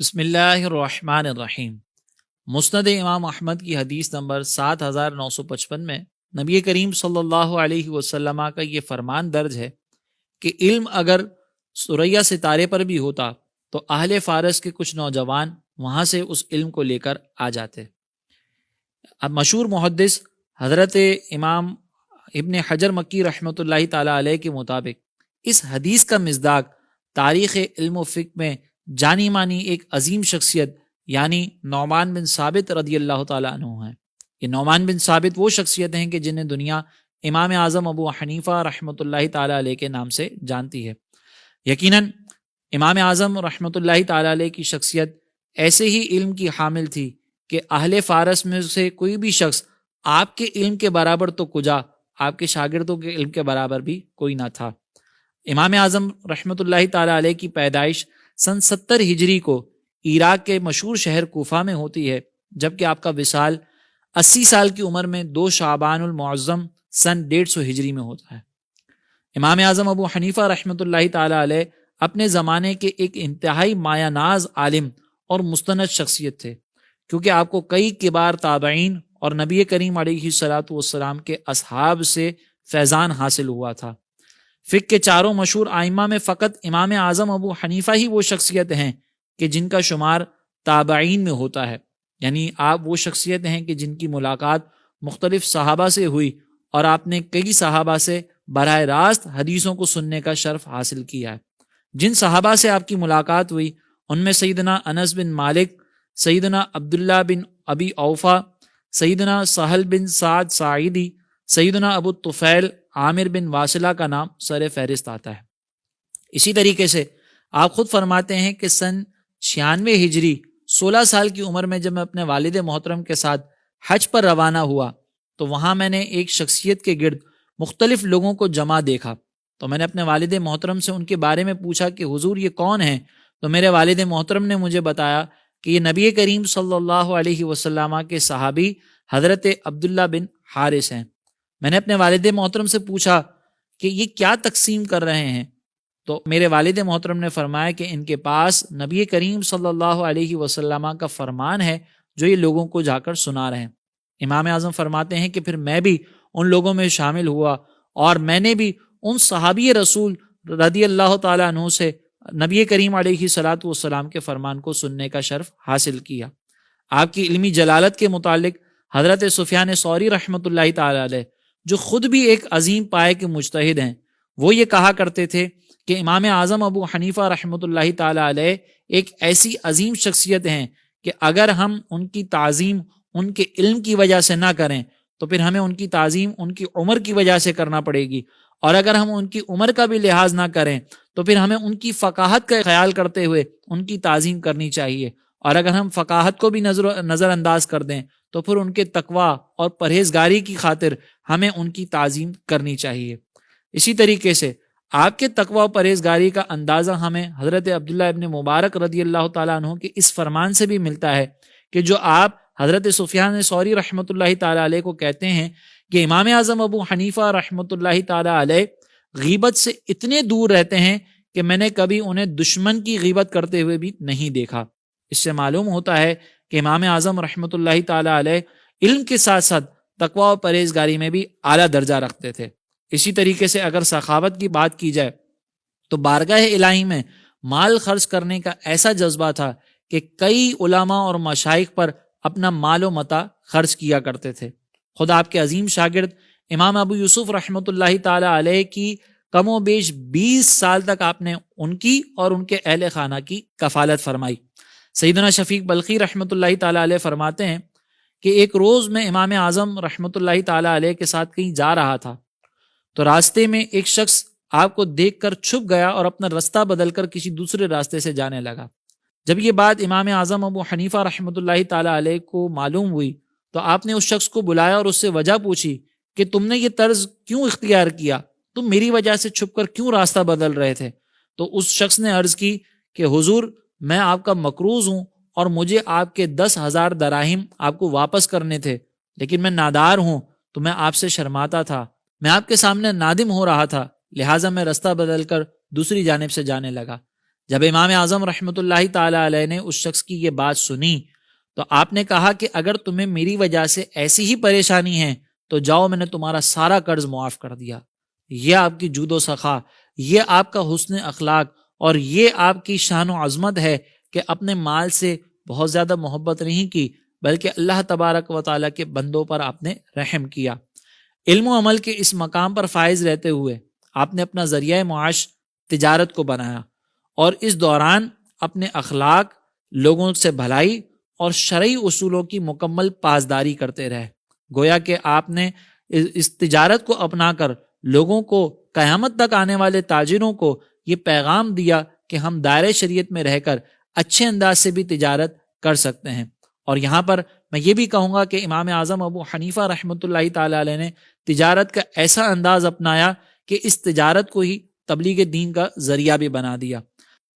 بسم اللہ الرحمن الرحیم۔ مسند امام احمد کی حدیث نمبر 7955 میں نبی کریم صلی اللہ علیہ وسلم کا یہ فرمان درج ہے کہ علم اگر ثریا ستارے پر بھی ہوتا تو اہل فارس کے کچھ نوجوان وہاں سے اس علم کو لے کر آ جاتے۔ اب مشہور محدث حضرت امام ابن حجر مکی رحمۃ اللہ تعالیٰ علیہ کے مطابق اس حدیث کا مصداق تاریخ علم و فقہ میں جانی مانی ایک عظیم شخصیت یعنی نعمان بن ثابت رضی اللہ تعالیٰ عنہ ہیں۔ یہ نعمان بن ثابت وہ شخصیت ہیں کہ جنہیں دنیا امام اعظم ابو حنیفہ رحمۃ اللہ تعالیٰ علیہ کے نام سے جانتی ہے۔ یقیناً امام اعظم رحمۃ اللہ تعالیٰ علیہ کی شخصیت ایسے ہی علم کی حامل تھی کہ اہل فارس میں سے کوئی بھی شخص آپ کے علم کے برابر تو کجا آپ کے شاگردوں کے علم کے برابر بھی کوئی نہ تھا۔ امام اعظم رحمۃ اللہ تعالیٰ علیہ کی پیدائش سن 70 ہجری کو عراق کے مشہور شہر کوفہ میں ہوتی ہے، جبکہ آپ کا وصال 80 سال کی عمر میں 2 شعبان المعظم سن 150 ہجری میں ہوتا ہے۔ امام اعظم ابو حنیفہ رحمۃ اللہ تعالیٰ علیہ اپنے زمانے کے ایک انتہائی مایہ ناز عالم اور مستند شخصیت تھے، کیونکہ آپ کو کئی کبار تابعین اور نبی کریم علیہ الصلاۃ والسلام کے اصحاب سے فیضان حاصل ہوا تھا۔ فقہ کے چاروں مشہور ائمہ میں فقط امام اعظم ابو حنیفہ ہی وہ شخصیت ہیں کہ جن کا شمار تابعین میں ہوتا ہے، یعنی آپ وہ شخصیت ہیں کہ جن کی ملاقات مختلف صحابہ سے ہوئی اور آپ نے کئی صحابہ سے براہ راست حدیثوں کو سننے کا شرف حاصل کیا ہے۔ جن صحابہ سے آپ کی ملاقات ہوئی ان میں سیدنا انس بن مالک، سیدنا عبداللہ بن ابی اوفا، سیدنا سہل بن سعد ساعدی، سیدنا ابو طفیل عامر بن واصلہ کا نام سر فہرست آتا ہے۔ اسی طریقے سے آپ خود فرماتے ہیں کہ سن 96 ہجری 16 سال کی عمر میں جب میں اپنے والد محترم کے ساتھ حج پر روانہ ہوا تو وہاں میں نے ایک شخصیت کے گرد مختلف لوگوں کو جمع دیکھا، تو میں نے اپنے والد محترم سے ان کے بارے میں پوچھا کہ حضور یہ کون ہیں؟ تو میرے والد محترم نے مجھے بتایا کہ یہ نبی کریم صلی اللہ علیہ وسلم کے صحابی حضرت عبداللہ بن حارث ہیں۔ میں نے اپنے والد محترم سے پوچھا کہ یہ کیا تقسیم کر رہے ہیں؟ تو میرے والد محترم نے فرمایا کہ ان کے پاس نبی کریم صلی اللہ علیہ وسلم کا فرمان ہے جو یہ لوگوں کو جا کر سنا رہے ہیں۔ امام اعظم فرماتے ہیں کہ پھر میں بھی ان لوگوں میں شامل ہوا اور میں نے بھی ان صحابی رسول رضی اللہ تعالیٰ عنہ سے نبی کریم علیہ الصلاۃ والسلام کے فرمان کو سننے کا شرف حاصل کیا۔ آپ کی علمی جلالت کے متعلق حضرت سفیان ثوری رحمۃ اللہ تعالیٰ علیہ جو خود بھی ایک عظیم پائے کے مجتہد ہیں، وہ یہ کہا کرتے تھے کہ امام اعظم ابو حنیفہ رحمۃ اللہ تعالیٰ علیہ ایک ایسی عظیم شخصیت ہیں کہ اگر ہم ان کی تعظیم ان کے علم کی وجہ سے نہ کریں تو پھر ہمیں ان کی تعظیم ان کی عمر کی وجہ سے کرنا پڑے گی، اور اگر ہم ان کی عمر کا بھی لحاظ نہ کریں تو پھر ہمیں ان کی فقاہت کا خیال کرتے ہوئے ان کی تعظیم کرنی چاہیے، اور اگر ہم فقاہت کو بھی نظر انداز کر دیں تو پھر ان کے تقوی اور پرہیزگاری کی خاطر ہمیں ان کی تعظیم کرنی چاہیے۔ اسی طریقے سے آپ کے تقوی و پرہیزگاری کا اندازہ ہمیں حضرت عبداللہ ابن مبارک رضی اللہ تعالیٰ عنہ کے اس فرمان سے بھی ملتا ہے کہ جو آپ حضرت سفیان ثوری رحمۃ اللہ تعالیٰ علیہ کو کہتے ہیں کہ امام اعظم ابو حنیفہ رحمۃ اللہ تعالیٰ علیہ غیبت سے اتنے دور رہتے ہیں کہ میں نے کبھی انہیں دشمن کی غیبت کرتے ہوئے بھی نہیں دیکھا۔ اس سے معلوم ہوتا ہے کہ امام اعظم رحمۃ اللہ تعالیٰ علیہ علم کے ساتھ ساتھ تقوی و پرہیزگاری میں بھی اعلیٰ درجہ رکھتے تھے۔ اسی طریقے سے اگر سخاوت کی بات کی جائے تو بارگاہ الہی میں مال خرچ کرنے کا ایسا جذبہ تھا کہ کئی علماء اور مشائخ پر اپنا مال و متاع خرچ کیا کرتے تھے۔ خود آپ کے عظیم شاگرد امام ابو یوسف رحمۃ اللہ تعالیٰ علیہ کی کم و بیش 20 سال تک آپ نے ان کی اور ان کے اہل خانہ کی کفالت فرمائی۔ سیدنا شفیق بلخی رحمۃ اللہ تعالیٰ علیہ فرماتے ہیں کہ ایک روز میں امام اعظم رحمۃ اللہ تعالیٰ علیہ کے ساتھ کہیں جا رہا تھا تو راستے میں ایک شخص آپ کو دیکھ کر چھپ گیا اور اپنا راستہ بدل کر کسی دوسرے راستے سے جانے لگا۔ جب یہ بات امام اعظم ابو حنیفہ رحمۃ اللہ تعالیٰ علیہ کو معلوم ہوئی تو آپ نے اس شخص کو بلایا اور اس سے وجہ پوچھی کہ تم نے یہ طرز کیوں اختیار کیا؟ تم میری وجہ سے چھپ کر کیوں راستہ بدل رہے تھے؟ تو اس شخص نے عرض کی کہ حضور میں آپ کا مقروض ہوں اور مجھے آپ کے 10,000 دراہم آپ کو واپس کرنے تھے، لیکن میں نادار ہوں تو میں آپ سے شرماتا تھا، میں آپ کے سامنے نادم ہو رہا تھا، لہٰذا میں راستہ بدل کر دوسری جانب سے جانے لگا۔ جب امام اعظم رحمۃ اللہ تعالی علیہ نے اس شخص کی یہ بات سنی تو آپ نے کہا کہ اگر تمہیں میری وجہ سے ایسی ہی پریشانی ہے تو جاؤ، میں نے تمہارا سارا قرض معاف کر دیا۔ یہ آپ کی جود و سخا، یہ آپ کا حسن اخلاق اور یہ آپ کی شان و عظمت ہے کہ اپنے مال سے بہت زیادہ محبت نہیں کی بلکہ اللہ تبارک و تعالیٰ کے بندوں پر آپ نے رحم کیا۔ علم و عمل کے اس مقام پر فائز رہتے ہوئے آپ نے اپنا ذریعہ معاش تجارت کو بنایا اور اس دوران اپنے اخلاق، لوگوں سے بھلائی اور شرعی اصولوں کی مکمل پاسداری کرتے رہے۔ گویا کہ آپ نے اس تجارت کو اپنا کر لوگوں کو، قیامت تک آنے والے تاجروں کو یہ پیغام دیا کہ ہم دائرۂ شریعت میں رہ کر اچھے انداز سے بھی تجارت کر سکتے ہیں۔ اور یہاں پر میں یہ بھی کہوں گا کہ امام اعظم ابو حنیفہ رحمۃ اللہ تعالی علیہ نے تجارت کا ایسا انداز اپنایا کہ اس تجارت کو ہی تبلیغ دین کا ذریعہ بھی بنا دیا۔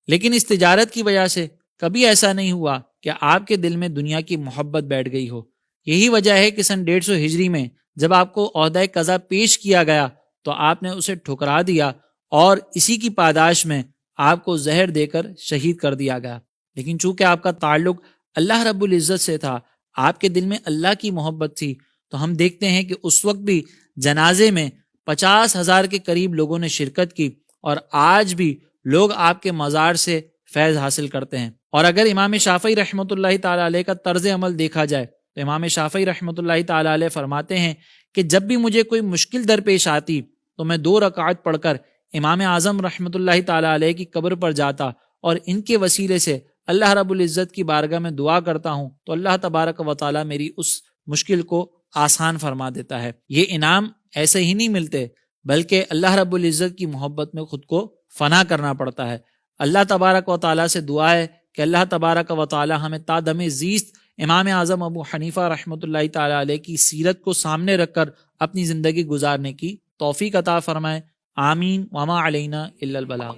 لیکن اس تجارت کی وجہ سے کبھی ایسا نہیں ہوا کہ آپ کے دل میں دنیا کی محبت بیٹھ گئی ہو۔ یہی وجہ ہے کہ سن 150 ہجری میں جب آپ کو عہدہ قضا پیش کیا گیا تو آپ نے اسے ٹھکرا دیا اور اسی کی پاداش میں آپ کو زہر دے کر شہید کر دیا گیا۔ لیکن چونکہ آپ کا تعلق اللہ رب العزت سے تھا، آپ کے دل میں اللہ کی محبت تھی، تو ہم دیکھتے ہیں کہ اس وقت بھی جنازے میں 50,000 کے قریب لوگوں نے شرکت کی اور آج بھی لوگ آپ کے مزار سے فیض حاصل کرتے ہیں۔ اور اگر امام شافعی رحمۃ اللہ تعالی علیہ کا طرز عمل دیکھا جائے تو امام شافعی رحمۃ اللہ تعالی علیہ فرماتے ہیں کہ جب بھی مجھے کوئی مشکل درپیش آتی تو میں 2 رکعت پڑھ کر امام اعظم رحمۃ اللہ تعالی علیہ کی قبر پر جاتا اور ان کے وسیلے سے اللہ رب العزت کی بارگاہ میں دعا کرتا ہوں تو اللہ تبارک و تعالی میری اس مشکل کو آسان فرما دیتا ہے۔ یہ انعام ایسے ہی نہیں ملتے بلکہ اللہ رب العزت کی محبت میں خود کو فنا کرنا پڑتا ہے۔ اللہ تبارک و تعالی سے دعا ہے کہ اللہ تبارک و تعالی ہمیں تا دم زیست امام اعظم ابو حنیفہ رحمۃ اللہ تعالی علیہ کی سیرت کو سامنے رکھ کر اپنی زندگی گزارنے کی توفیق عطا فرمائے۔ آمین وما علینا الا البلاغ۔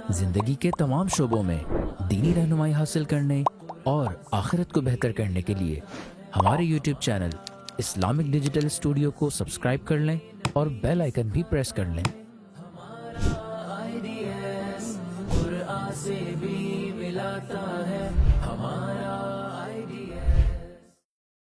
زندگی کے تمام شعبوں میں دینی رہنمائی حاصل کرنے اور آخرت کو بہتر کرنے کے لیے ہمارے YouTube channel Islamic digital studio کو سبسکرائب کر لیں اور بیل آئیکن بھی پریس کر لیں۔ قرآن سے بھی ملاتا ہے ہمارے